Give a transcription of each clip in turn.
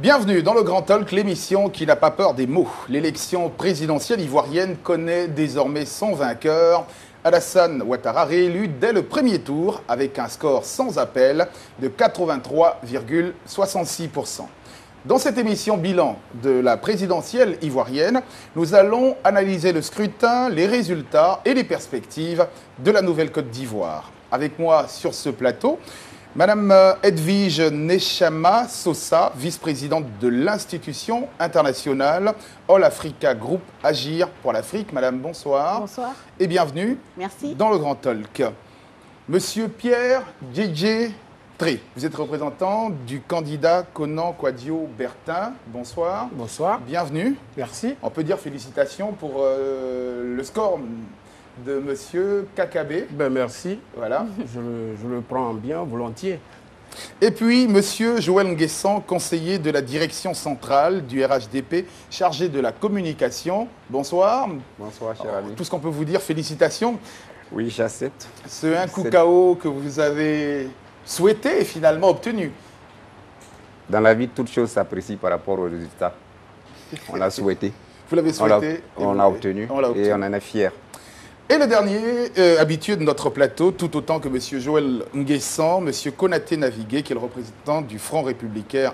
Bienvenue dans le Grand Talk, l'émission qui n'a pas peur des mots. L'élection présidentielle ivoirienne connaît désormais son vainqueur. Alassane Ouattara réélu dès le premier tour avec un score sans appel de 83,66%. Dans cette émission bilan de la présidentielle ivoirienne, nous allons analyser le scrutin, les résultats et les perspectives de la Nouvelle-Côte d'Ivoire. Avec moi sur ce plateau, Madame Edwige Nechama Sosa, vice-présidente de l'institution internationale All Africa Group Agir pour l'Afrique. Madame, bonsoir. Bonsoir. Et bienvenue. Merci. Dans le Grand Talk. Monsieur Pierre Djedje Tré, vous êtes représentant du candidat Conan Kouadio Bertin. Bonsoir. Bonsoir. Bienvenue. Merci. On peut dire félicitations pour le score de Monsieur Kakabe. Ben merci. Voilà. Je le prends bien, volontiers. Et puis, Monsieur Joël Nguessan, conseiller de la direction centrale du RHDP, chargé de la communication. Bonsoir. Bonsoir, cher ami. Tout ce qu'on peut vous dire, félicitations. Oui, j'accepte. Ce 1 coup KO que vous avez souhaité et finalement obtenu. Dans la vie, toute chose s'apprécie par rapport aux résultats. On l'a souhaité. Vous l'avez souhaité. On l'a obtenu et on en est fiers. Et le dernier, habitué de notre plateau, tout autant que M. Joël Nguessan, M. Konaté Navigué, qui est le représentant du Front républicain,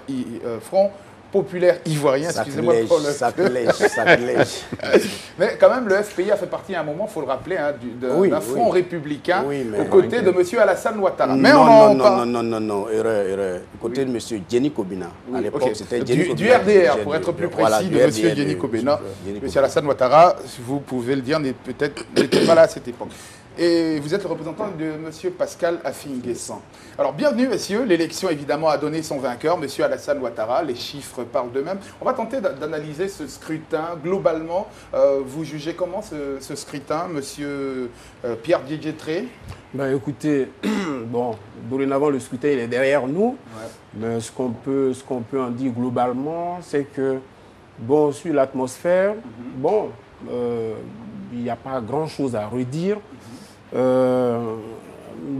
Front populaire ivoirien, excusez-moi pour le... Sacrilège. Mais quand même, le FPI a fait partie à un moment, il faut le rappeler, hein, d'un front républicain aux côtés de M. Alassane Ouattara. Mais non, erreur. Aux côtés de M. Jenny Kobina. À l'époque, c'était Jenny Kobina. Du RDR, pour être plus précis, de M. Jenny Kobina. M. Alassane Ouattara, vous pouvez le dire, n'était pas là à cette époque. Et vous êtes le représentant de M. Pascal Affi-Nguessan. Alors, bienvenue, messieurs. L'élection, évidemment, a donné son vainqueur, M. Alassane Ouattara. Les chiffres parlent d'eux-mêmes. On va tenter d'analyser ce scrutin. Globalement, vous jugez comment ce scrutin, M. Pierre Djedje Tré? Ben, écoutez, bon, dorénavant, le scrutin il est derrière nous. Ouais. Mais ce qu'on peut en dire globalement, c'est que, bon, sur l'atmosphère, bon, il n'y a pas grand-chose à redire.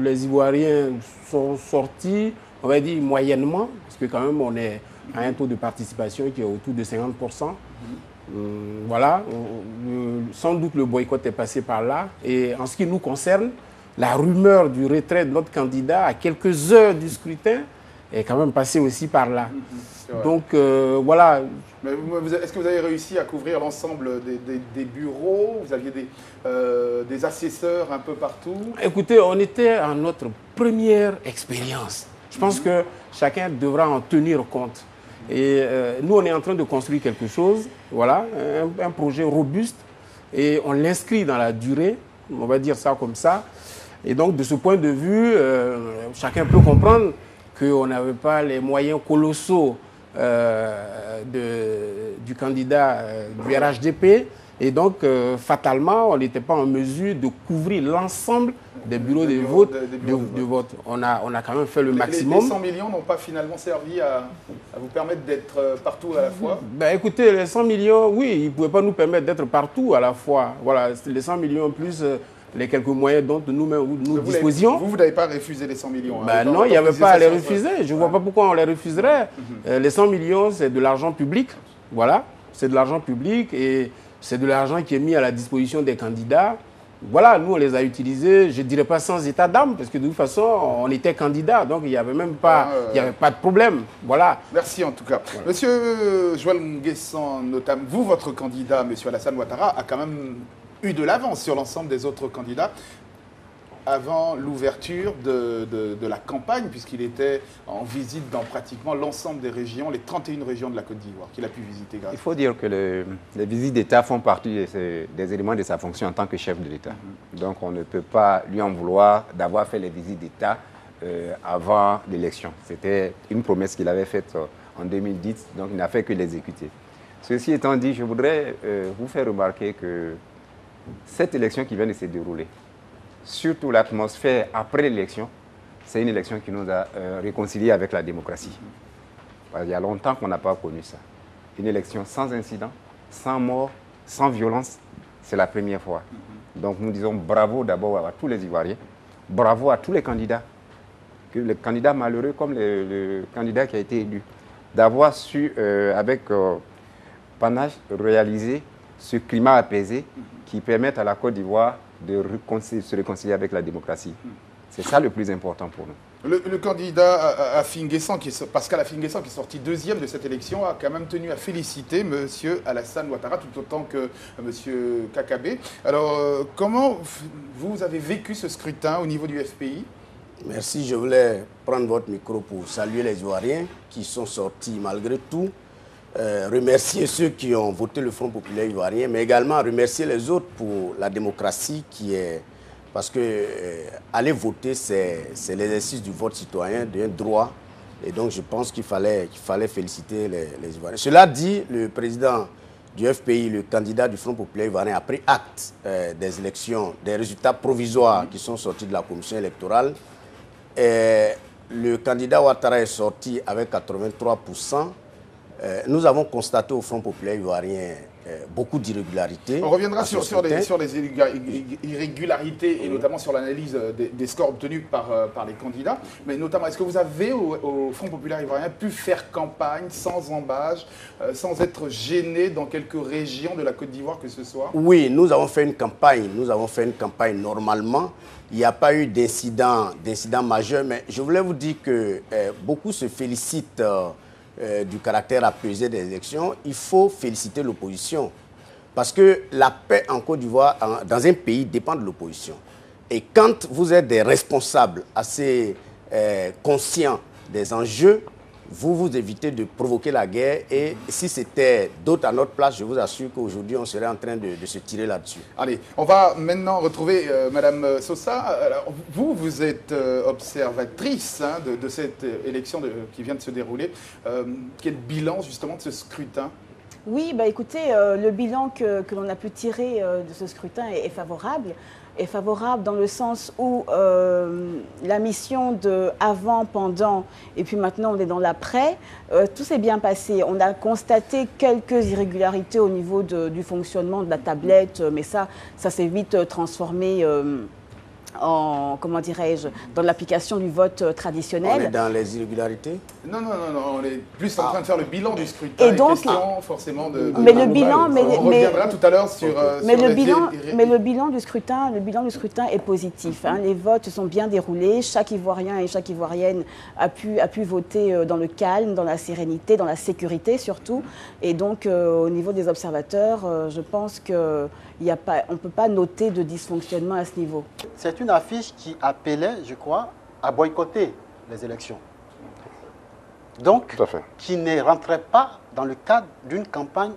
Les Ivoiriens sont sortis, on va dire moyennement, parce que quand même on est à un taux de participation qui est autour de 50%. Voilà, sans doute le boycott est passé par là. Et en ce qui nous concerne, la rumeur du retrait de notre candidat à quelques heures du scrutin est quand même passée aussi par là. Donc voilà. Est-ce que vous avez réussi à couvrir l'ensemble des bureaux? Vous aviez des assesseurs un peu partout? Écoutez, on était à notre première expérience. Je pense que chacun devra en tenir compte. Et nous, on est en train de construire quelque chose, voilà, un projet robuste, et on l'inscrit dans la durée, on va dire ça comme ça. Et donc, de ce point de vue, chacun peut comprendre qu'on n'avait pas les moyens colossaux du candidat du RHDP. Et donc, fatalement, on n'était pas en mesure de couvrir l'ensemble des bureaux de vote. On a quand même fait le maximum. Les 100 millions n'ont pas finalement servi à vous permettre d'être partout à la fois? Ben, écoutez, les 100 millions, oui, ils ne pouvaient pas nous permettre d'être partout à la fois. Voilà, les 100 millions plus les quelques moyens dont nous disposions. Vous n'avez pas refusé les 100 millions? Ben non, il n'y avait pas à les refuser. Je ne vois pas pourquoi on les refuserait. Les 100 millions, c'est de l'argent public. Voilà, c'est de l'argent public et c'est de l'argent qui est mis à la disposition des candidats. Voilà, nous, on les a utilisés, je ne dirais pas sans état d'âme, parce que de toute façon, on était candidats, donc il n'y avait même pas, il y avait pas de problème. Voilà. Merci en tout cas. Voilà. Monsieur Joël Nguessan, notamment, vous, votre candidat, Monsieur Alassane Ouattara, a quand même eu de l'avance sur l'ensemble des autres candidats avant l'ouverture de la campagne, puisqu'il était en visite dans pratiquement l'ensemble des régions, les 31 régions de la Côte d'Ivoire, qu'il a pu visiter. Il faut dire que les visites d'État font partie des éléments de sa fonction en tant que chef de l'État. Donc on ne peut pas lui en vouloir d'avoir fait les visites d'État avant l'élection. C'était une promesse qu'il avait faite en 2010, donc il n'a fait que l'exécuter. Ceci étant dit, je voudrais vous faire remarquer que cette élection qui vient de se dérouler, surtout l'atmosphère après l'élection, c'est une élection qui nous a réconciliés avec la démocratie. Parce qu'il y a longtemps qu'on n'a pas connu ça. Une élection sans incident, sans mort, sans violence, c'est la première fois. Donc nous disons bravo d'abord à tous les Ivoiriens, bravo à tous les candidats, que les candidats malheureux comme le candidat qui a été élu. d'avoir su, avec panache, réaliser ce climat apaisé qui permet à la Côte d'Ivoire de se réconcilier avec la démocratie. C'est ça le plus important pour nous. Le candidat Pascal Affi N'Guessan, qui est sorti deuxième de cette élection, a quand même tenu à féliciter M. Alassane Ouattara, tout autant que M. Kakabe. Alors, comment vous avez vécu ce scrutin au niveau du FPI? Merci, je voulais prendre votre micro pour saluer les Ivoiriens qui sont sortis malgré tout. Remercier ceux qui ont voté le Front populaire ivoirien, mais également remercier les autres pour la démocratie qui est... Parce que aller voter, c'est l'exercice du vote citoyen, d'un droit. Et donc, je pense qu'il fallait féliciter les Ivoiriens. Cela dit, le président du FPI, le candidat du Front populaire ivoirien, a pris acte des élections, des résultats provisoires qui sont sortis de la commission électorale. Et le candidat Ouattara est sorti avec 83%. Nous avons constaté au Front populaire ivoirien beaucoup d'irrégularités. On reviendra sur les irrégularités et notamment sur l'analyse des scores obtenus par les candidats. Mais notamment, est-ce que vous avez au Front populaire ivoirien pu faire campagne sans embâche, sans être gêné dans quelques régions de la Côte d'Ivoire que ce soit? Oui, nous avons fait une campagne. Nous avons fait une campagne normalement. Il n'y a pas eu d'incident majeur. Mais je voulais vous dire que beaucoup se félicitent du caractère apaisé des élections. Il faut féliciter l'opposition. Parce que la paix en Côte d'Ivoire, dans un pays, dépend de l'opposition. Et quand vous êtes des responsables assez conscients des enjeux, vous évitez de provoquer la guerre. Et si c'était d'autres à notre place, je vous assure qu'aujourd'hui, on serait en train de se tirer là-dessus. Allez, on va maintenant retrouver Madame Sosa. Alors, vous êtes observatrice de cette élection qui vient de se dérouler. Quel bilan, justement, de ce scrutin? Oui, bah, écoutez, le bilan que l'on a pu tirer de ce scrutin est favorable. Est favorable dans le sens où la mission de avant, pendant et puis maintenant on est dans l'après, tout s'est bien passé. On a constaté quelques irrégularités au niveau du fonctionnement de la tablette, mais ça s'est vite transformé en, comment dirais-je, dans l'application du vote traditionnel. On est dans les irrégularités? Non, on est plus en train de faire le bilan du scrutin. Et donc, forcément mais le bilan, on reviendra tout à l'heure sur, le bilan du scrutin est positif. Hein. Les votes se sont bien déroulés. Chaque Ivoirien et chaque Ivoirienne a pu voter dans le calme, dans la sérénité, dans la sécurité surtout. Et donc, au niveau des observateurs, je pense que on ne peut pas noter de dysfonctionnement à ce niveau. C'est une affiche qui appelait, je crois, à boycotter les élections. Donc, qui ne rentrait pas dans le cadre d'une campagne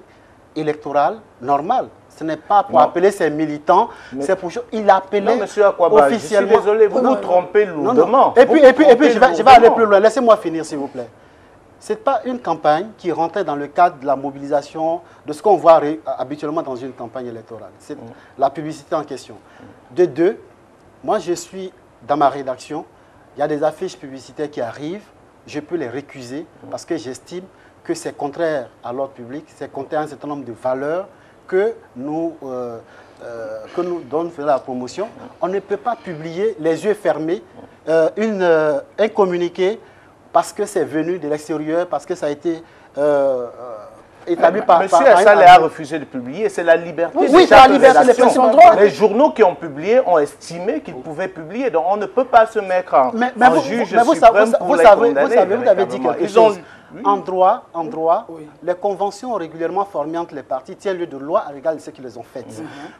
électorale normale. Ce n'est pas pour appeler ses militants, c'est pour... Il appelait officiellement... Je suis désolé, vous vous trompez lourdement. Et puis je vais aller plus loin. Laissez-moi finir, s'il vous plaît. Ce n'est pas une campagne qui rentrait dans le cadre de la mobilisation, de ce qu'on voit habituellement dans une campagne électorale. C'est la publicité en question. De deux, moi je suis dans ma rédaction, il y a des affiches publicitaires qui arrivent, je peux les récuser parce que j'estime que c'est contraire à l'ordre public, c'est contraire à un certain nombre de valeurs que nous donnons la promotion. On ne peut pas publier les yeux fermés un communiqué parce que c'est venu de l'extérieur, parce que ça a été établi par... Monsieur Assale a refusé de publier, c'est la liberté. Oui, c'est la liberté d'expression. Les journaux qui ont publié ont estimé qu'ils pouvaient publier, donc on ne peut pas se mettre en juge suprême pour les condamner. Vous avez dit quelque chose. En droit, les conventions régulièrement formées entre les partis tiennent lieu de loi à l'égard de ce qu'ils les ont faites.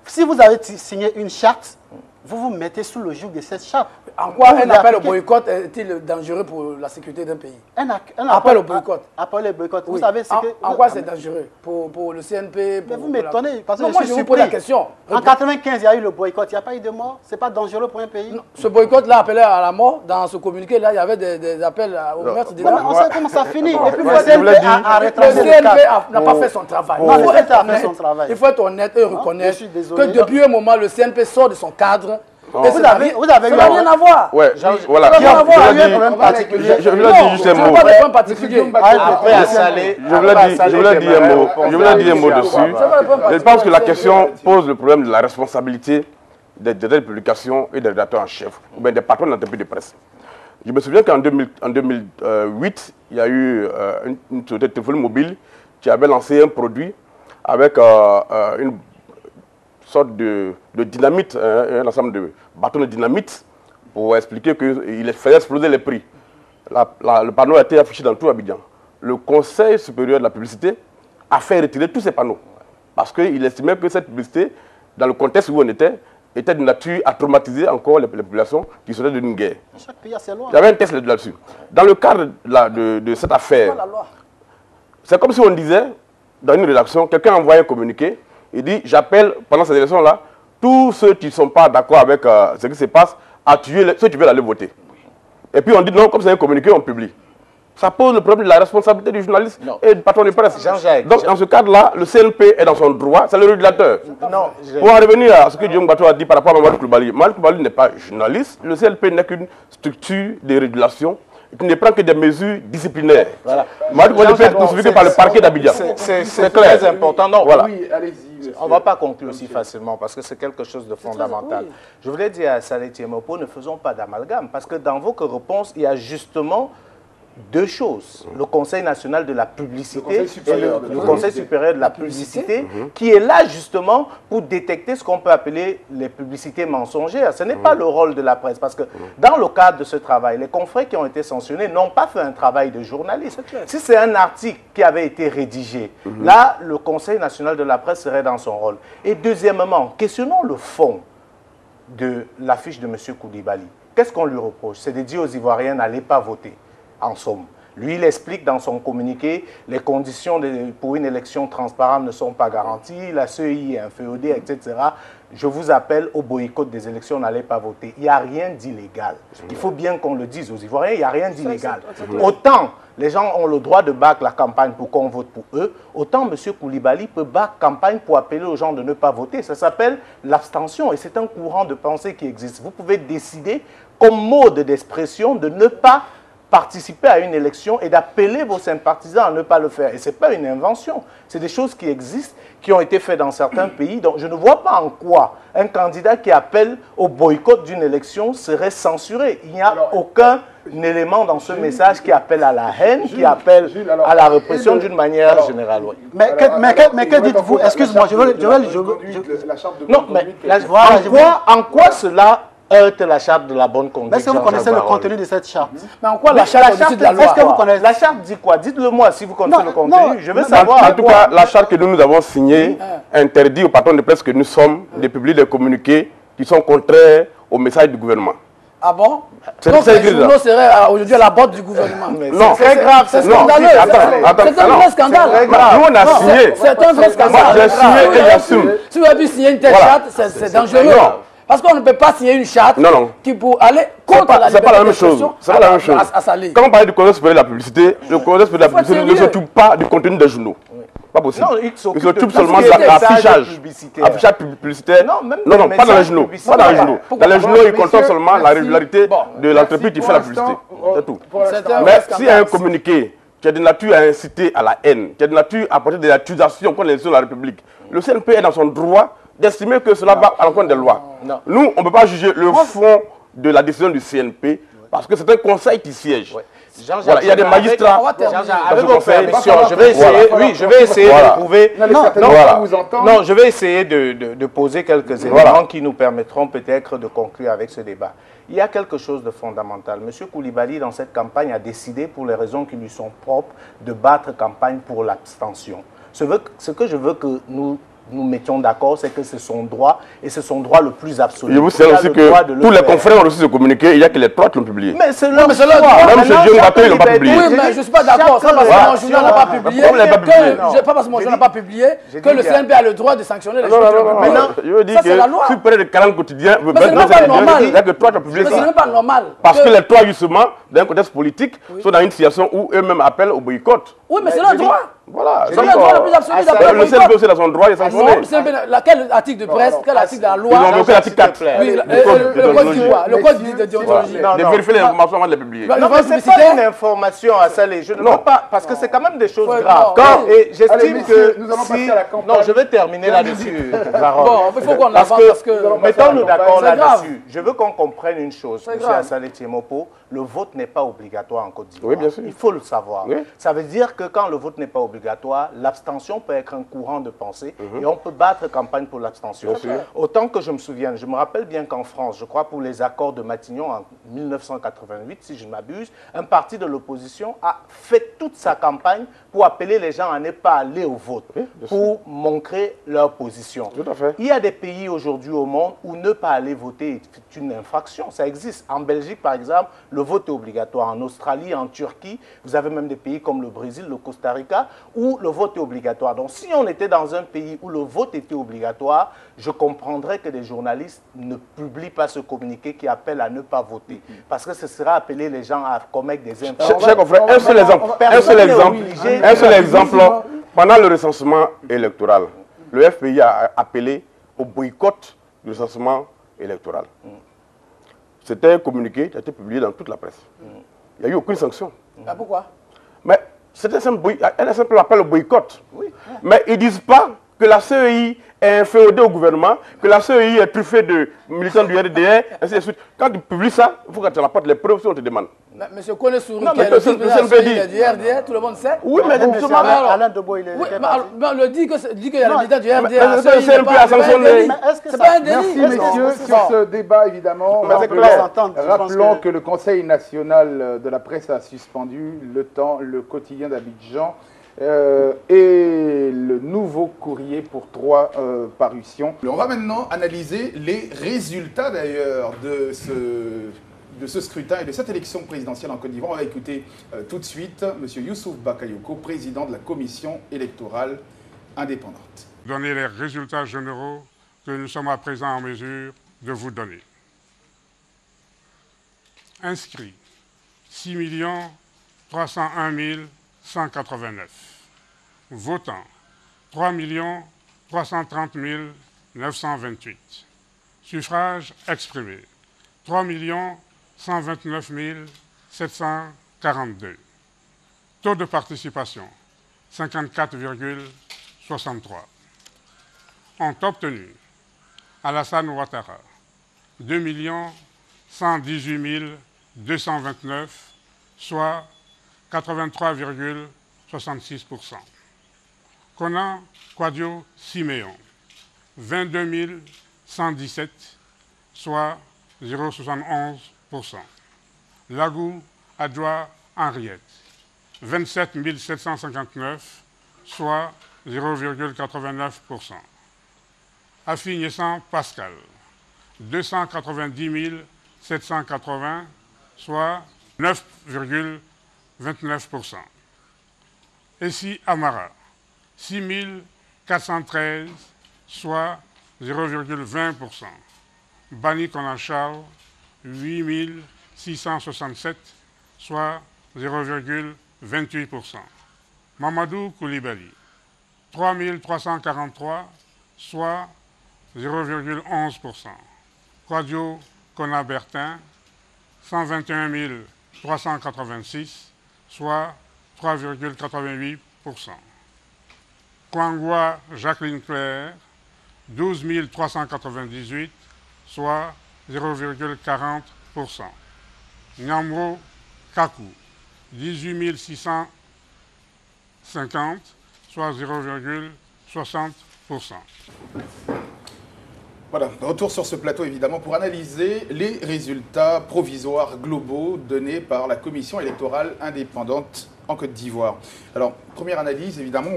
Si vous avez signé une charte, vous vous mettez sous le joug de cette charte. En quoi un appel au boycott est-il dangereux pour la sécurité d'un pays? Un appel au boycott. Appel au boycott. Oui. Vous savez ce que... En quoi c'est dangereux pour le CNP? Mais vous m'étonnez. Parce que moi, je vous pose la question. En 1995, il y a eu le boycott. Il n'y a pas eu de mort. Ce n'est pas dangereux pour un pays. Non, ce boycott-là appelait à la mort. Dans ce communiqué-là, il y avait des appels au meurtre. On sait comment ça finit. Et puis, le CNP n'a pas fait son travail. Il faut être honnête et reconnaître que depuis un moment, le CNP sort de son cadre. Vous avez eu rien à voir. Ouais, voilà. Je voulais dire juste un mot. Je voulais dire un mot dessus. Je pense que la question pose le problème de la responsabilité des publications et des rédacteurs en chef, ou bien des patrons d'entreprises de presse. Je me souviens qu'en 2008, il y a eu une société de téléphonie mobile qui avait lancé un produit avec une sorte de dynamite, un ensemble de bâtons de dynamite pour expliquer qu'il faisait exploser les prix. Le panneau a été affiché dans tout Abidjan. Le Conseil supérieur de la publicité a fait retirer tous ces panneaux parce qu'il estimait que cette publicité, dans le contexte où on était de nature à traumatiser encore les populations qui seraient d'une guerre. Chaque pays a ses lois. Il y avait un texte là-dessus. Dans le cadre de cette affaire, c'est comme si on disait, dans une rédaction, quelqu'un envoie un communiqué, il dit, j'appelle pendant cette élection-là, tous ceux qui ne sont pas d'accord avec ce qui se passe, à tuer ceux qui veulent aller voter. Et puis on dit, non, comme c'est un communiqué, on publie. Ça pose le problème de la responsabilité du journaliste et du patron de presse. Donc, dans ce cadre-là, le CNP est dans son droit, c'est le régulateur. Pour en revenir à ce que Guillaume Bato a dit par rapport à Malik Coulibaly, Malik Coulibaly n'est pas journaliste, le CNP n'est qu'une structure de régulation qui ne prend que des mesures disciplinaires. Voilà. Malik Coulibaly peut être poursuivi par le parquet d'Abidjan. C'est très important. Non, voilà. Oui, allez-y. On ne va pas conclure aussi facilement parce que c'est quelque chose de fondamental. Je voulais dire à Saleh Tiemopo, ne faisons pas d'amalgame parce que dans vos réponses, il y a justement deux choses. Le Conseil national de la publicité, le Conseil supérieur de la publicité, qui est là justement pour détecter ce qu'on peut appeler les publicités mensongères. Ce n'est pas le rôle de la presse, parce que dans le cadre de ce travail, les confrères qui ont été sanctionnés n'ont pas fait un travail de journaliste. Si c'est un article qui avait été rédigé, là, le Conseil national de la presse serait dans son rôle. Et deuxièmement, questionnons le fond de l'affiche de M. Coulibaly. Qu'est-ce qu'on lui reproche? C'est de dire aux Ivoiriens, n'allez pas voter. En somme. Lui, il explique dans son communiqué, les conditions pour une élection transparente ne sont pas garanties, la CEI est inféodée, etc. Je vous appelle au boycott des élections, n'allez pas voter. Il n'y a rien d'illégal. Il faut bien qu'on le dise aux Ivoiriens, il n'y a rien d'illégal. Autant les gens ont le droit de battre la campagne pour qu'on vote pour eux, autant M. Coulibaly peut battre campagne pour appeler aux gens de ne pas voter. Ça s'appelle l'abstention et c'est un courant de pensée qui existe. Vous pouvez décider comme mode d'expression de ne pas participer à une élection et d'appeler vos sympathisants à ne pas le faire. Et ce n'est pas une invention. C'est des choses qui existent, qui ont été faites dans certains pays. Donc je ne vois pas en quoi un candidat qui appelle au boycott d'une élection serait censuré. Il n'y a aucun élément dans ce message qui appelle à la haine, qui appelle à la répression d'une manière générale. Oui. Mais que dites-vous? Excuse-moi, non, mais en quoi cela heurte la charte de la bonne conduite? Est-ce que vous connaissez le contenu de cette charte? Mais en quoi la charte de la loi? Est-ce que vous connaissez? La charte dit quoi? Dites-le moi si vous connaissez le contenu. Je veux savoir. En tout cas, la charte que nous avons signée interdit aux patrons de presse que nous sommes de publier des communiqués qui sont contraires au message du gouvernement. Ah bon? Donc les journaux seraient aujourd'hui à la botte du gouvernement. Non, c'est très grave, c'est scandaleux. C'est un vrai scandale. Nous on a signé. C'est un vrai scandale. Moi j'ai signé et j'assume. Si vous avez pu signer une telle charte, c'est dangereux. Parce qu'on ne peut pas signer une charte qui pour aller contre la liberté d'expression. C'est pas la même chose. Quand on parle du Conseil supérieur de la publicité, le Conseil supérieur de la publicité ne s'occupe pas du contenu des journaux. Pas possible. Non, il s'occupe seulement de l'affichage. Affichage publicitaire. Non, pas dans les journaux. Pas dans les journaux. Dans les journaux, il contrôle seulement la régularité de l'entreprise qui fait la publicité. C'est tout. Mais s'il y a un communiqué qui est de nature à inciter à la haine, qui est de nature à apporter des accusations contre l'élection de la République, le CNP est dans son droit d'estimer que cela va à l'encontre des lois. Nous, on ne peut pas juger le fond de la décision du CNP parce que c'est un conseil qui siège. Voilà, il y a des magistrats avec votre permission, je vais essayer de prouver. Non, je vais essayer de poser quelques éléments qui nous permettront peut-être de conclure avec ce débat. Il y a quelque chose de fondamental. M. Coulibaly, dans cette campagne, a décidé, pour les raisons qui lui sont propres, de battre campagne pour l'abstention. Ce que je veux que nous mettions d'accord, c'est que c'est son droit, et c'est son droit le plus absolu. Je vous sais aussi que tous les confrères ont reçu ce communiqué, il n'y a que les trois qui l'ont publié. Mais c'est leur droit. Même M. Dion Bato, ils l'ont pas publié. Oui, mais je ne suis pas d'accord. C'est parce que mon journal n'a pas publié, pas parce que mon journal n'a pas publié, que le CNP a le droit de sanctionner les journaux. Maintenant, je veux dire que si près de 40 quotidiens, il n'y a que trois qui ont publié ça. Ce n'est pas normal. Parce que les trois, justement, dans un contexte politique, sont dans une situation où eux-mêmes appellent au boycott. Oui, mais c'est leur droit. Voilà. C'est le droit le plus absolu d'appeler le CNP aussi dans son droit, il est sanctionné. Quel article de presse, quel article de la loi? Ils ont invoqué l'article 4. Le code de déontologie. De vérifier les informations avant de les publier. Non, mais ce n'est pas une information à Saleh. Je ne veux pas, parce que c'est quand même des choses graves. Et j'estime que si... Non, je vais terminer là-dessus. Bon, il faut qu'on avance parce que... Mettons-nous d'accord là-dessus. Je veux qu'on comprenne une chose, M. Saleh Tiemopo. le vote n'est pas obligatoire en Côte d'Ivoire. Oui, bien sûr. Il faut le savoir. Oui. Ça veut dire que quand le vote n'est pas obligatoire, l'abstention peut être un courant de pensée et on peut battre campagne pour l'abstention. Autant que je me souvienne, je me rappelle bien qu'en France, je crois pour les accords de Matignon en 1988, si je ne m'abuse, un parti de l'opposition a fait toute sa campagne pour appeler les gens à ne pas aller au vote, pour montrer leur position. Tout à fait. Il y a des pays aujourd'hui au monde où ne pas aller voter est une infraction. Ça existe. En Belgique, par exemple, le vote est obligatoire. En Australie, en Turquie, vous avez même des pays comme le Brésil, le Costa Rica, où le vote est obligatoire. Donc, si on était dans un pays où le vote était obligatoire, je comprendrais que les journalistes ne publient pas ce communiqué qui appelle à ne pas voter. Parce que ce sera appeler les gens à commettre des infractions. Cher confrère, un seul exemple. Pendant le recensement électoral, le FPI a appelé au boycott du recensement électoral. C'était un communiqué qui a été publié dans toute la presse. Il n'y a eu aucune sanction. Pourquoi? Mais c'était un simple appel au boycott. Mais ils ne disent pas que la CEI est inféodée au gouvernement, que la CEI est truffée de militants du RDR, ainsi de suite. Quand tu publies ça, il faut que tu apportes les preuves si on te demande. Monsieur Kone Souri, Non, qui est le vice-président du RDR, tout le monde sait. Oui, mais Alain Debo, il est. Oui, mais on le dit qu'il y a le militant du RDR. C'est pas un délit. Merci, messieurs, sur ce débat, évidemment. Rappelons que le Conseil national de la presse a suspendu le quotidien d'Abidjan et le nouveau courrier pour 3 parutions. On va maintenant analyser les résultats d'ailleurs de ce scrutin et de cette élection présidentielle en Côte d'Ivoire. On va écouter tout de suite M. Youssouf Bakayoko, président de la commission électorale indépendante. Donner les résultats généraux que nous sommes à présent en mesure de vous donner. Inscrits, 6 301 189. Votants, 3 330 928. Suffrages exprimés, 3 129 742. Taux de participation, 54,63. Ont obtenu Alassane Ouattara, 2 118 229, soit 83,66%. Konan Kouadio Siméon, 22 117, soit 0,71%. Lagou Adjoa Henriette, 27 759, soit 0,89%. Affi-Niessan Pascal, 290 780, soit 9,29%. Essi Amara, 6 413, soit 0,20%. Bani Konachal, 8 667, soit 0,28%. Mamadou Koulibaly, 3 343, soit 0,11%. Kouadio Konabertin, 121 386, soit 3,88%. Kwangwa Jacqueline Claire, 12 398, soit 0,40%. Nyamro Kakou, 18 650, soit 0,60%. Voilà, retour sur ce plateau évidemment pour analyser les résultats provisoires globaux donnés par la commission électorale indépendante en Côte d'Ivoire. Alors, première analyse, évidemment,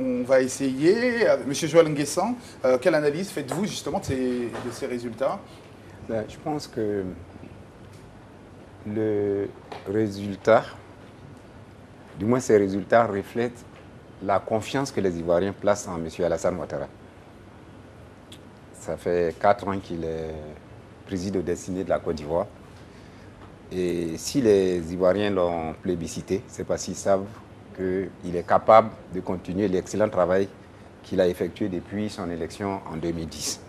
on va essayer. Monsieur Joël Nguessan, quelle analyse faites-vous justement de ces résultats? Je pense que le résultat, du moins ces résultats reflètent la confiance que les Ivoiriens placent en M. Alassane Ouattara. Ça fait 4 ans qu'il est président destiné de la Côte d'Ivoire. Et si les Ivoiriens l'ont plébiscité, c'est parce qu'ils savent qu'il est capable de continuer l'excellent travail qu'il a effectué depuis son élection en 2010.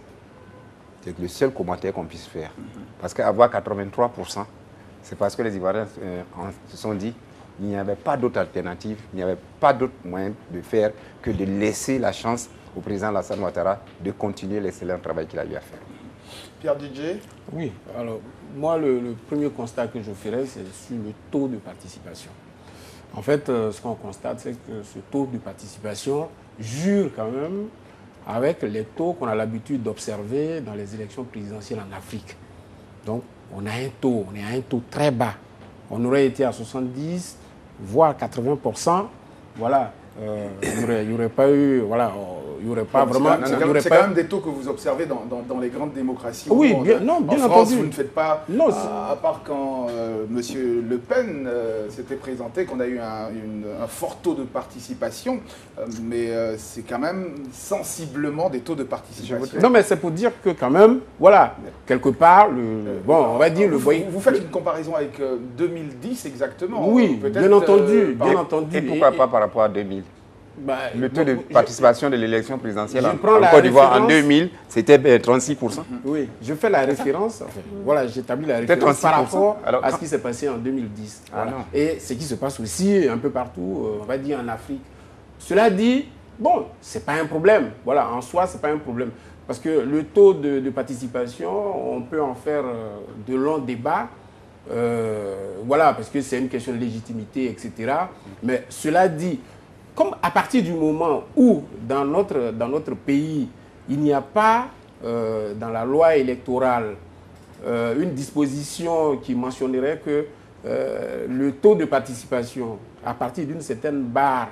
C'est le seul commentaire qu'on puisse faire. Parce qu'avoir 83%, c'est parce que les Ivoiriens se sont dit qu'il n'y avait pas d'autre alternative, il n'y avait pas d'autre moyen de faire que de laisser la chance au président Alassane Ouattara de continuer l'excellent travail qu'il a eu à faire. Pierre Didier? Oui, alors moi le premier constat que je ferais, c'est sur le taux de participation. En fait, ce qu'on constate, c'est que ce taux de participation jure quand même avec les taux qu'on a l'habitude d'observer dans les élections présidentielles en Afrique. Donc, on a un taux très bas. On aurait été à 70, voire 80%. Voilà. Il n'y aurait pas eu, voilà, il n'y aurait pas vraiment... C'est quand même des taux que vous observez dans les grandes démocraties. Oui, bien entendu. En France, vous ne faites pas, à part quand M. Le Pen s'était présenté, qu'on a eu un fort taux de participation, mais c'est quand même sensiblement des taux de participation. Non, mais c'est pour dire que quand même, voilà, quelque part, on va dire... Vous faites une comparaison avec 2010 exactement. Oui, bien entendu, bien entendu. Et pourquoi pas par rapport à 2000? Le taux de participation de l'élection présidentielle en Côte d'Ivoire en 2000, c'était 36%. Oui, je fais la référence, voilà, j'établis la référence par rapport à ce qui s'est passé en 2010. Voilà. Et ce qui se passe aussi un peu partout, on va dire en Afrique. Cela dit, bon, ce n'est pas un problème. Voilà, en soi, ce n'est pas un problème. Parce que le taux de participation, on peut en faire de longs débats. Voilà, parce que c'est une question de légitimité, etc. Mais cela dit, comme à partir du moment où, dans notre pays, il n'y a pas, dans la loi électorale, une disposition qui mentionnerait que le taux de participation, à partir d'une certaine barre,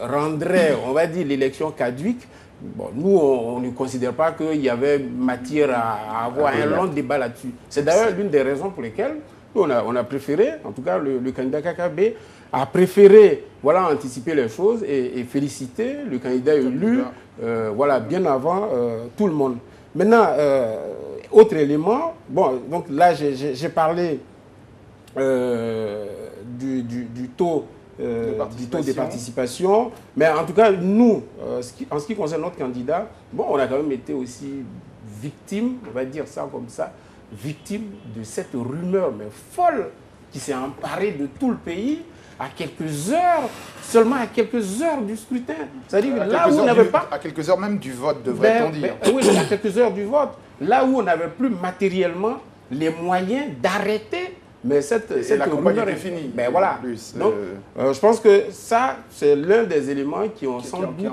rendrait, on va dire, l'élection caduque, bon, nous, on ne considère pas qu'il y avait matière à avoir un long débat là-dessus. C'est d'ailleurs l'une des raisons pour lesquelles on a préféré, en tout cas le candidat KKB, a préféré anticiper les choses et féliciter le candidat élu voilà, bien avant tout le monde. Maintenant, autre élément, bon, donc là j'ai parlé du taux de participation, mais en tout cas, nous, en ce qui concerne notre candidat, bon, on a quand même été aussi victime, on va dire ça comme ça, victime de cette rumeur mais folle qui s'est emparée de tout le pays à quelques heures, seulement à quelques heures du scrutin. C'est-à-dire que là où on n'avait pas... À quelques heures même du vote, devrait-on dire. Oui, à quelques heures du vote. Là où on n'avait plus matériellement les moyens d'arrêter, mais cette la campagne est finie. Ben voilà. Donc, je pense que ça, c'est l'un des éléments qui ont sans doute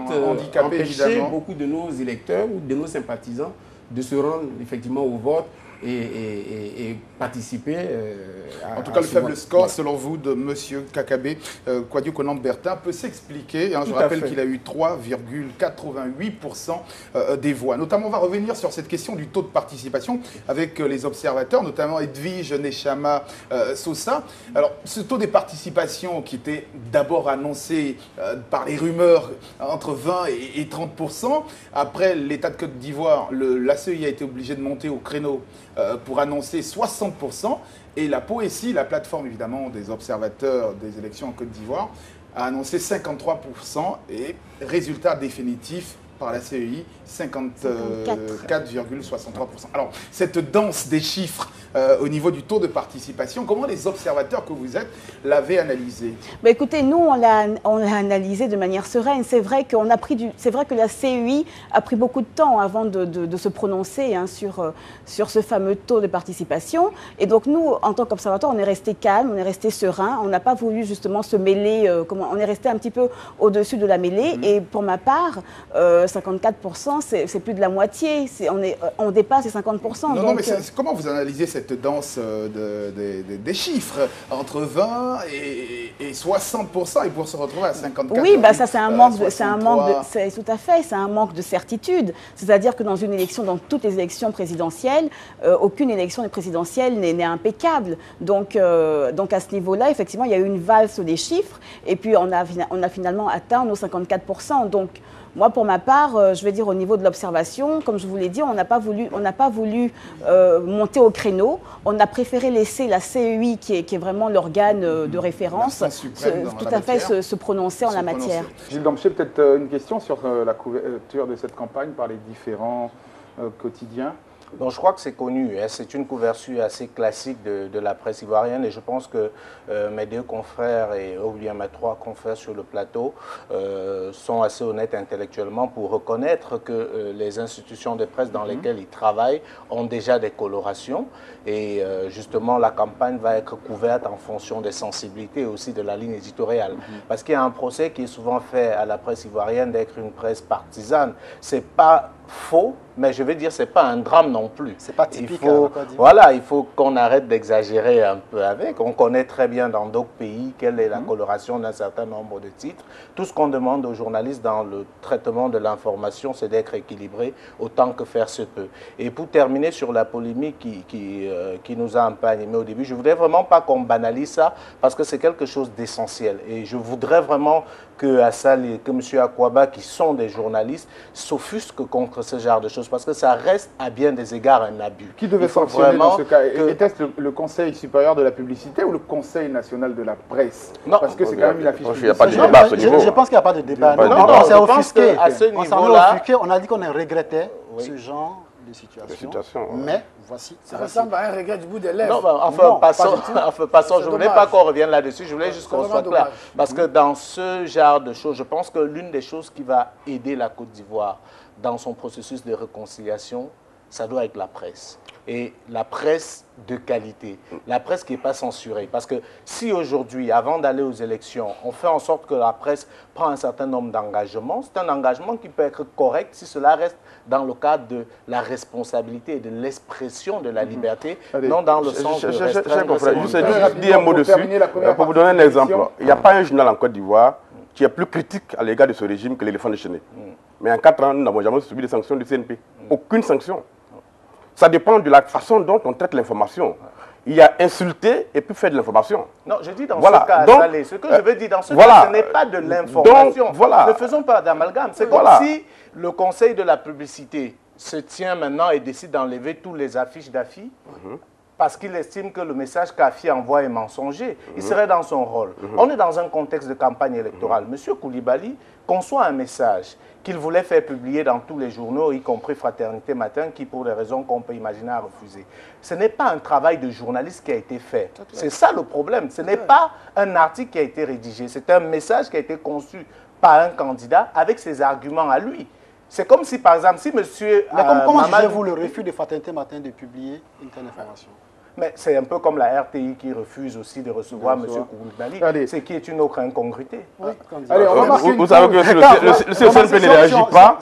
empêché beaucoup de nos électeurs ou de nos sympathisants de se rendre effectivement au vote et participer en tout cas, le faible score, selon vous, de M. KKB, Kouadio Konambe-Bertin, peut s'expliquer. Je rappelle qu'il a eu 3,88% des voix. Notamment, on va revenir sur cette question du taux de participation avec les observateurs, notamment Edwige Nechama Sosa. Alors, ce taux de participation qui était d'abord annoncé par les rumeurs entre 20 et 30%, après l'État de Côte d'Ivoire, la CEI a été obligé de monter au créneau pour annoncer 60%. Et la POESI, la plateforme évidemment des observateurs des élections en Côte d'Ivoire, a annoncé 53% et résultat définitif par la CEI, 54,63%. Alors, cette danse des chiffres au niveau du taux de participation, comment les observateurs que vous êtes l'avaient analysé? Bah écoutez, nous, on l'a analysé de manière sereine. C'est vrai que la CEI a pris beaucoup de temps avant de se prononcer sur ce fameux taux de participation. Et donc, nous, en tant qu'observateurs, on est resté calme, on est resté serein. On n'a pas voulu justement se mêler, on est resté un petit peu au-dessus de la mêlée. Et pour ma part, 54%, c'est plus de la moitié. On dépasse les 50%. Non, mais comment vous analysez cette danse des chiffres entre 20 et 60% et pour se retrouver à 54%? Oui, bah ça c'est un manque tout à fait, c'est un manque de certitude. C'est-à-dire que dans une élection, dans toutes les élections présidentielles, aucune élection présidentielle n'est impeccable. Donc à ce niveau-là, effectivement, il y a eu une valse des chiffres et puis on a finalement atteint nos 54%. Donc moi, pour ma part, je vais dire au niveau de l'observation, comme je vous l'ai dit, on n'a pas voulu monter au créneau. On a préféré laisser la CEI, qui est vraiment l'organe de référence, se prononcer en la matière. Gilles Damché, peut-être une question sur la couverture de cette campagne par les différents quotidiens. Donc je crois que c'est connu, hein. C'est une couverture assez classique de la presse ivoirienne et je pense que mes deux confrères ou bien mes trois confrères sur le plateau sont assez honnêtes intellectuellement pour reconnaître que les institutions de presse dans lesquelles ils travaillent ont déjà des colorations et justement la campagne va être couverte en fonction des sensibilités et aussi de la ligne éditoriale. Parce qu'il y a un procès qui est souvent fait à la presse ivoirienne d'être une presse partisane. C'est pas faux, mais je veux dire, c'est pas un drame non plus. C'est pas typique. Voilà, il faut qu'on arrête d'exagérer un peu avec. On connaît très bien dans d'autres pays quelle est la coloration d'un certain nombre de titres. Tout ce qu'on demande aux journalistes dans le traitement de l'information, c'est d'être équilibré autant que faire se peut. Et pour terminer sur la polémique qui nous a un peu animés au début, je voudrais vraiment pas qu'on banalise ça parce que c'est quelque chose d'essentiel. Et je voudrais vraiment que Assal et que M. Akwaba, qui sont des journalistes, s'offusquent contre ce genre de choses, parce que ça reste à bien des égards un abus. Qui devait sanctionner dans ce cas? Était-ce le Conseil supérieur de la publicité ou le Conseil national de la presse? Non, parce que c'est quand même une affiche. Il n'y a pas de débat à ce niveau. Je pense qu'il n'y a pas de débat. Non, on s'est offusqué. À ce niveau-là, on a dit qu'on regrettait ce genre de situation. Mais voici. Ça ressemble à un regret du bout des lèvres. Non, passons. Je ne voulais pas qu'on revienne là-dessus. Je voulais juste qu'on soit clair. Parce que dans ce genre de choses, je pense que l'une des choses qui va aider la Côte d'Ivoire dans son processus de réconciliation, ça doit être la presse. Et la presse de qualité, la presse qui n'est pas censurée. Parce que si aujourd'hui, avant d'aller aux élections, on fait en sorte que la presse prend un certain nombre d'engagements, c'est un engagement qui peut être correct si cela reste dans le cadre de la responsabilité et de l'expression de la liberté, non dans le sens de restreindre. Je dis un mot dessus, pour vous donner un exemple. Il n'y a pas un journal en Côte d'Ivoire qui est plus critique à l'égard de ce régime que l'éléphant déchaîné. Mais en 4 ans, nous n'avons jamais subi des sanctions du CNP. Aucune sanction. Ça dépend de la façon dont on traite l'information. Il y a insulter et puis faire de l'information. Non, je dis dans ce cas, Salé, ce que je veux dire dans ce cas, ce n'est pas de l'information. Ne faisons pas d'amalgame. C'est comme si le Conseil de la publicité se tient maintenant et décide d'enlever tous les affiches d'AFI parce qu'il estime que le message qu'AFI envoie est mensonger. Il serait dans son rôle. On est dans un contexte de campagne électorale. Monsieur Koulibaly conçoit un message qu'il voulait faire publier dans tous les journaux, y compris Fraternité Matin, qui, pour des raisons qu'on peut imaginer, a refusé. Ce n'est pas un travail de journaliste qui a été fait. C'est ça le problème. Ce n'est pas un article qui a été rédigé. C'est un message qui a été conçu par un candidat avec ses arguments à lui. C'est comme si, par exemple, si monsieur... comment jugez-vous le refus de Fraternité Matin de publier une telle information? Mais c'est un peu comme la RTI qui refuse aussi de recevoir M. Koulibaly, ce qui est une autre incongruité. Oui. Allez, on va vous savez que si le CNP ne réagit pas,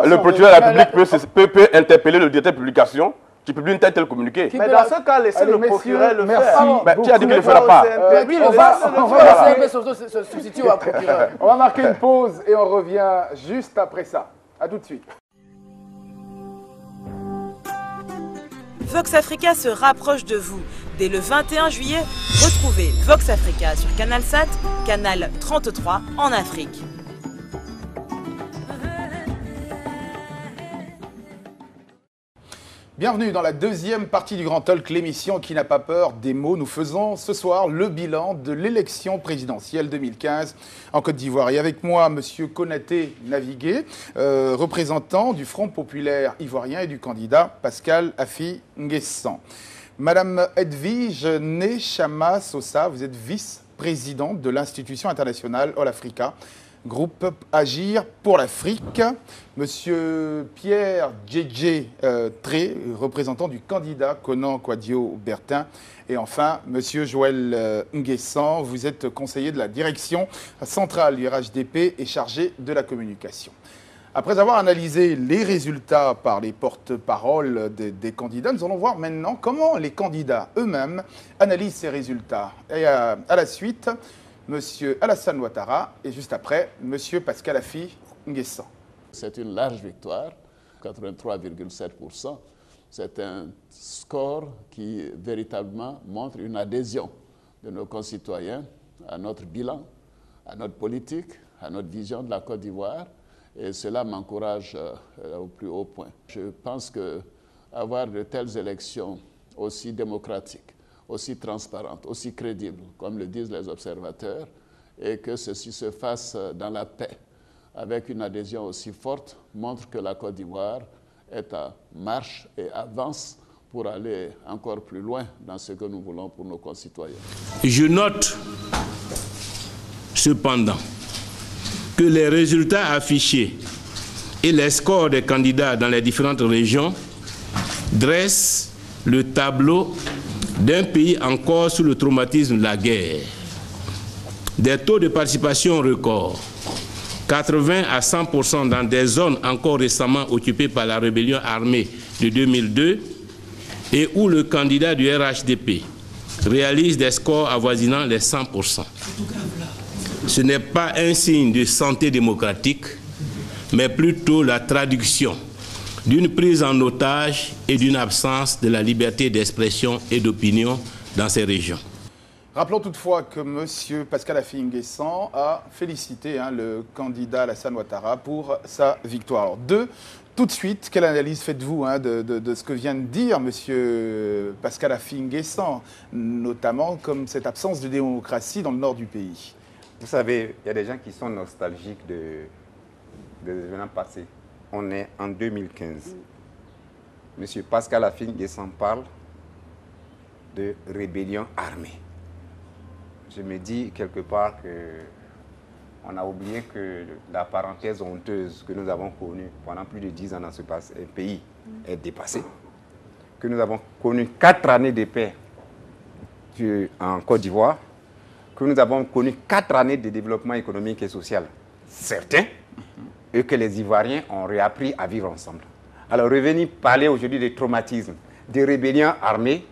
le procureur de la République peut interpeller le directeur de publication qui publie une telle communiqué. Mais dans ce cas, laissez le procureur le faire. Merci. Tu as dit qu'il ne le fera pas. On va marquer une pause et on revient juste après ça. A tout de suite. Vox Africa se rapproche de vous. Dès le 21 juillet, retrouvez Vox Africa sur CanalSat, canal 33 en Afrique. Bienvenue dans la deuxième partie du Grand Talk, l'émission qui n'a pas peur des mots. Nous faisons ce soir le bilan de l'élection présidentielle 2015 en Côte d'Ivoire. Et avec moi, M. Konaté Navigué, représentant du Front populaire ivoirien et du candidat Pascal Affi N'Guessan. Madame Edwige Nechama Sosa, vous êtes vice-présidente de l'institution internationale All Africa, groupe Agir pour l'Afrique. Monsieur Pierre Djedje Tré, représentant du candidat Conan Kouadio-Bertin. Et enfin, Monsieur Joël N'Guessan, vous êtes conseiller de la direction centrale du RHDP et chargé de la communication. Après avoir analysé les résultats par les porte-paroles des candidats, nous allons voir maintenant comment les candidats eux-mêmes analysent ces résultats. Et à la suite, Monsieur Alassane Ouattara et juste après, Monsieur Pascal Affi N'Guessan. C'est une large victoire, 83,7%. C'est un score qui véritablement montre une adhésion de nos concitoyens à notre bilan, à notre politique, à notre vision de la Côte d'Ivoire. Et cela m'encourage au plus haut point. Je pense qu'avoir de telles élections aussi démocratiques, aussi transparente, aussi crédible, comme le disent les observateurs, et que ceci se fasse dans la paix, avec une adhésion aussi forte, montre que la Côte d'Ivoire est en marche et avance pour aller encore plus loin dans ce que nous voulons pour nos concitoyens. Je note cependant que les résultats affichés et les scores des candidats dans les différentes régions dressent le tableau d'un pays encore sous le traumatisme de la guerre. Des taux de participation records, 80 à 100% dans des zones encore récemment occupées par la rébellion armée de 2002 et où le candidat du RHDP réalise des scores avoisinant les 100%. Ce n'est pas un signe de santé démocratique, mais plutôt la traduction d'une prise en otage et d'une absence de la liberté d'expression et d'opinion dans ces régions. Rappelons toutefois que M. Pascal Affi-N'Guessan a félicité le candidat Alassane Ouattara pour sa victoire. Alors, tout de suite, quelle analyse faites-vous de ce que vient de dire M. Pascal Affi-N'Guessan, notamment comme cette absence de démocratie dans le nord du pays? Vous savez, il y a des gens qui sont nostalgiques des événements passés. On est en 2015. M. Pascal Affi-N'Guessan parle de rébellion armée. Je me dis quelque part qu'on a oublié que la parenthèse honteuse que nous avons connue pendant plus de 10 ans dans ce pays est dépassée. Que nous avons connu 4 années de paix en Côte d'Ivoire. Que nous avons connu 4 années de développement économique et social certain. Et que les Ivoiriens ont réappris à vivre ensemble. Alors revenir parler aujourd'hui des traumatismes, des rébellions armées,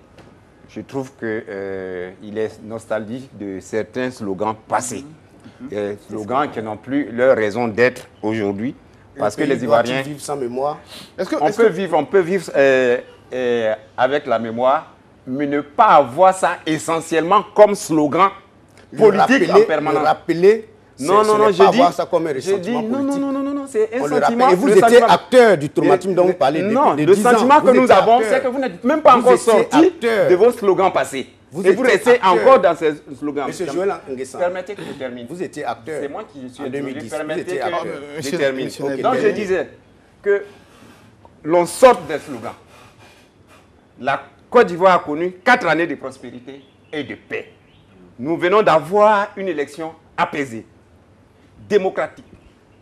je trouve qu'il est nostalgique de certains slogans passés. Des slogans qui n'ont plus leur raison d'être aujourd'hui. Parce que les Ivoiriens... vivre sans mémoire? On peut vivre avec la mémoire, mais ne pas avoir ça essentiellement comme slogan politique en permanence. Non, c'est un sentiment. Et vous étiez acteur du traumatisme dont vous parlez depuis 10 ans. Le sentiment que nous avons, c'est que vous n'êtes même pas encore sorti de vos slogans passés. Et vous restez encore dans ces slogans. Monsieur Joël N'Guessan, permettez que je termine. Vous étiez acteur. C'est moi qui suis en 2010. Permettez que je termine. Donc je disais que l'on sorte des slogans. La Côte d'Ivoire a connu 4 années de prospérité et de paix. Nous venons d'avoir une élection apaisée, démocratique,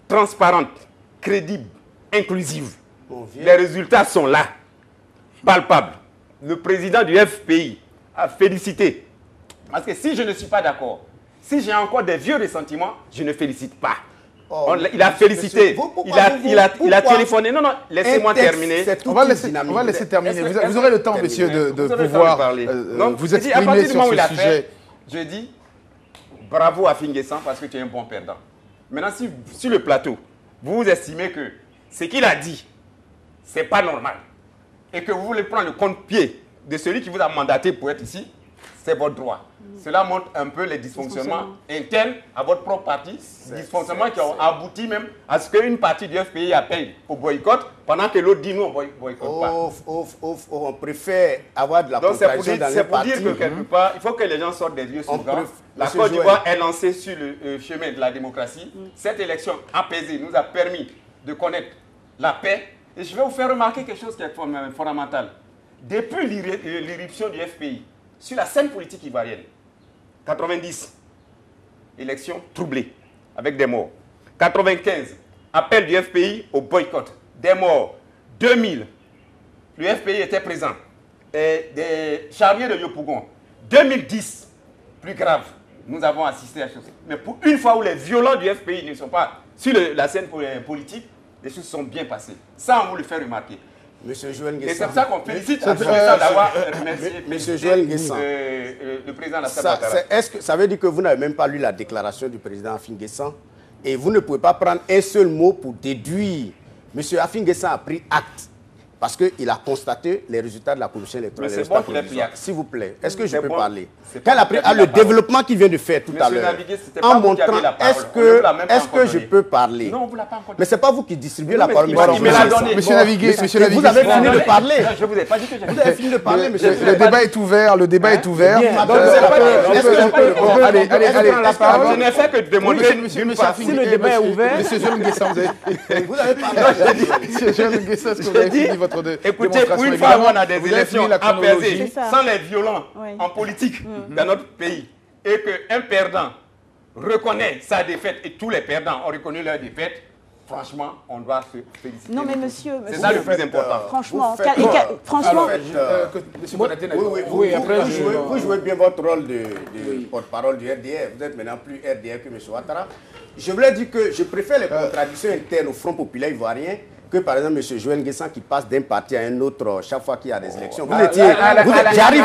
transparente, crédible, inclusive. Les résultats sont là, palpables. Le président du FPI a félicité. Parce que si je ne suis pas d'accord, si j'ai encore des vieux ressentiments, je ne félicite pas. Il a félicité, il a téléphoné. Non, laissez-moi terminer. On va laisser terminer. Vous aurez le temps, monsieur, de pouvoir vous exprimer sur ce sujet. Je dis bravo à Affi-N'Guessan parce que tu es un bon perdant. Maintenant, si sur le plateau, vous estimez que ce qu'il a dit, ce n'est pas normal, et que vous voulez prendre le contre-pied de celui qui vous a mandaté pour être ici, c'est votre droit. Cela montre un peu les dysfonctionnements internes à votre propre parti, dysfonctionnements qui ont abouti même à ce qu'une partie du FPI appelle au boycott, pendant que l'autre dit nous, on ne boycotte pas. On préfère avoir de la contradiction dans les partis. C'est pour dire que quelque part, il faut que les gens sortent des vieux slogans. La Côte d'Ivoire est lancée sur le chemin de la démocratie. Cette élection apaisée nous a permis de connaître la paix. Et je vais vous faire remarquer quelque chose qui est fondamental. Depuis l'irruption du FPI, sur la scène politique ivoirienne, 90, élection troublée, avec des morts. 95, appel du FPI au boycott, des morts. 2000, le FPI était présent, et des charniers de Yopougon. 2010, plus grave, nous avons assisté à chose. Mais pour une fois où les violents du FPI ne sont pas sur la scène politique, les choses sont bien passées. Ça, on vous le fait remarquer. Monsieur Joël N'Guessan. Et c'est pour ça qu'on félicite d'avoir remercié le président Alassane Ouattara. Est-ce que ça veut dire que vous n'avez même pas lu la déclaration du président Affi-N'Guessan et vous ne pouvez pas prendre un seul mot pour déduire? Monsieur Affi-N'Guessan a pris acte parce qu'il a constaté les résultats de la commission électorale. Mais c'est bon qu'il ait pris. S'il vous plaît, est-ce que je peux parler? Quand il a pris le développement qu'il vient de faire tout à l'heure, en montrant, est-ce que je peux parler? Non, vous l'avez pas encore dit. Mais ce n'est pas vous qui distribuez la parole. Monsieur Navigué, vous avez fini de parler. Je vous ai pas dit que j'avais Vous avez fini de parler, monsieur. Le débat est ouvert, le débat est ouvert. Allez, Je n'ai fait que démontrer Monsieur Si le débat est ouvert... Monsieur Jean Nguessan, vous avez parlé. Monsieur Jean Nguessan, est-ce que vous avez fini votre Écoutez, pour une fois, on a des élections apaisées, sans les violents en politique dans notre pays, et qu'un perdant reconnaît sa défaite et tous les perdants ont reconnu leur défaite, franchement, on doit se féliciter. Non, mais monsieur... C'est ça le plus important. Franchement, oui, après, vous jouez bien votre rôle de porte-parole du RDR. Vous êtes maintenant plus RDR que M. Ouattara. Je voulais dire que je préfère les contradictions internes au Front populaire ivoirien que par exemple M. Joël Nguessan qui passe d'un parti à un autre chaque fois qu'il y a des élections. Vous étiez... J'arrive.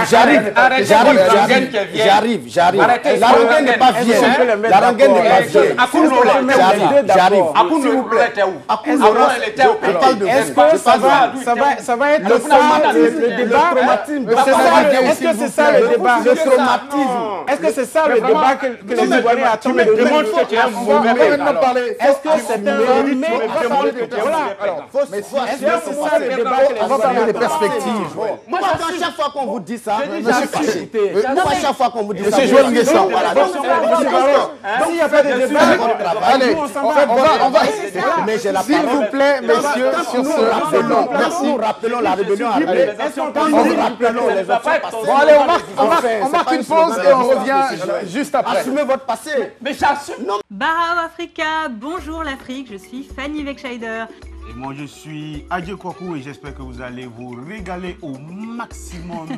La rengaine n'est pas vieille. La rengaine n'est pas vieille. J'arrive. S'il vous plaît. Est-ce que ça va être le débat? Est-ce que c'est ça le débat? Le traumatisme. Est-ce que c'est ça le débat que les Ivoiriens attendent? Est-ce que c'est un résumé? Est-ce que c'est ça le débat que les gens parlent des perspectives? Moi, chaque fois qu'on vous dit ça, je suis fâché. Moi, chaque fois qu'on vous dit ça, Monsieur Joël Nguessan. S'il n'y a pas de débat, allez, on va. Mais j'ai la parole. S'il vous plaît, messieurs, sur ce rappelons. Merci. Nous rappelons la rébellion à Arlé. Nous rappelons les options passées. Bon, allez, on marque une pause et on revient juste après. Assumez votre passé. Mais j'assume. Barao Africa, bonjour l'Afrique, je suis Fanny Wegscheider. Et moi je suis Adje Kwaku et j'espère que vous allez vous régaler au maximum.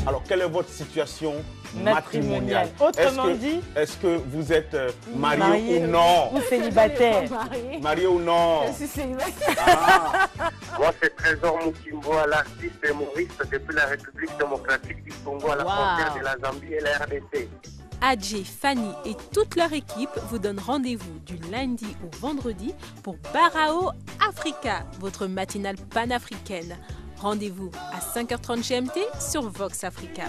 Alors, quelle est votre situation matrimoniale? Autrement dit, est-ce que vous êtes marié ou non? Ou célibataire? Marié ou non? Je suis célibataire. Moi, c'est Trésor Mukimbo, l'artiste et humoriste depuis la République démocratique du Congo à la frontière de la Zambie et la RDC. Adjé, Fanny et toute leur équipe vous donnent rendez-vous du lundi au vendredi pour Barao Africa, votre matinale panafricaine. Rendez-vous à 5h30 GMT sur Vox Africa.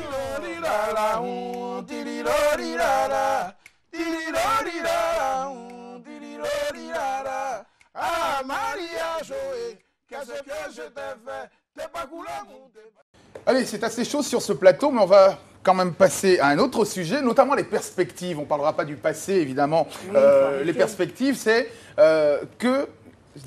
Allez, c'est assez chaud sur ce plateau, mais on va quand même passer à un autre sujet, notamment les perspectives. On ne parlera pas du passé, évidemment. Les perspectives, c'est que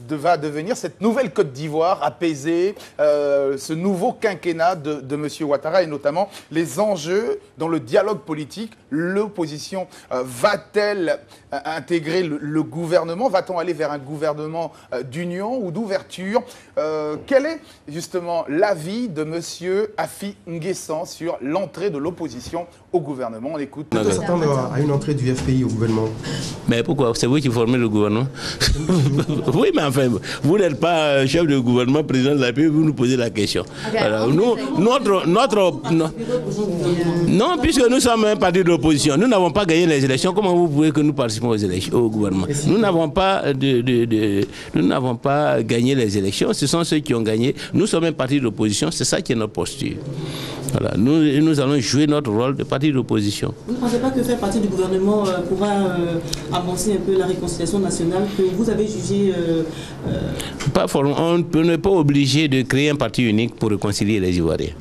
va devenir cette nouvelle Côte d'Ivoire apaisée, ce nouveau quinquennat de M. Ouattara et notamment les enjeux dans le dialogue politique. L'opposition va-t-elle intégrer le gouvernement? Va-t-on aller vers un gouvernement d'union ou d'ouverture? Quel est justement l'avis de M. Afi Nguessan sur l'entrée de l'opposition au gouvernement? On écoute. On peut s'attendre à une entrée du FPI au gouvernement. Mais pourquoi? C'est vous qui formez le gouvernement? Oui, mais enfin, vous n'êtes pas chef de gouvernement, président de la République, vous nous posez la question. Alors, non, puisque nous sommes un parti d'opposition, nous n'avons pas gagné les élections. Comment vous pouvez que nous participons aux élections, au gouvernement? Nous n'avons pas gagné les élections. Ce sont ceux qui ont gagné. Nous sommes un parti d'opposition. C'est ça qui est notre posture. Voilà. Nous allons jouer notre rôle de parti d'opposition. Vous ne pensez pas que faire partie du gouvernement pourra avancer un peu la réconciliation nationale que vous avez jugée Pas forcément. On n'est pas obligé de créer un parti unique pour réconcilier les Ivoiriens.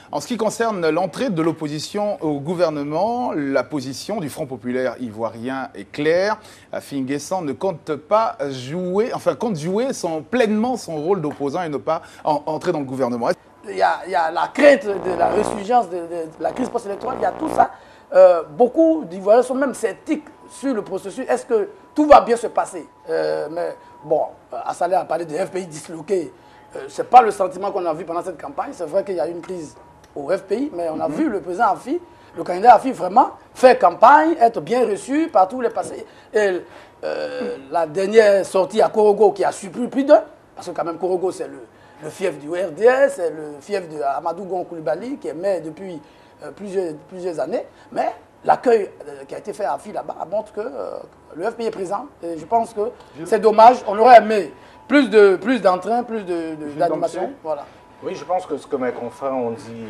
En ce qui concerne l'entrée de l'opposition au gouvernement, la position du Front populaire ivoirien est claire. Afi Nguessan ne compte pas jouer, compte jouer pleinement son rôle d'opposant et ne pas entrer dans le gouvernement. Il y a la crainte de la résurgence de la crise post-électorale, il y a tout ça. Beaucoup d'Ivoiriens sont même sceptiques sur le processus. Est-ce que tout va bien se passer? Mais bon, Assalé a parlé de FPI disloqué. Ce n'est pas le sentiment qu'on a vu pendant cette campagne. C'est vrai qu'il y a eu une crise au FPI, mais on a vu le président Afi, le candidat Afi vraiment faire campagne, être bien reçu par tous les passés. Et la dernière sortie à Korogo qui a surpris plus d'un, parce que quand même Korogo c'est le fief du RDS, c'est le fief de Amadou Gon Coulibaly qui est maire depuis plusieurs années. Mais l'accueil qui a été fait à FI là-bas montre que le FPI est présent. Et je pense que c'est dommage. On aurait aimé plus d'entrain, plus d'animation. Voilà. Oui, je pense que ce que mes confrères ont dit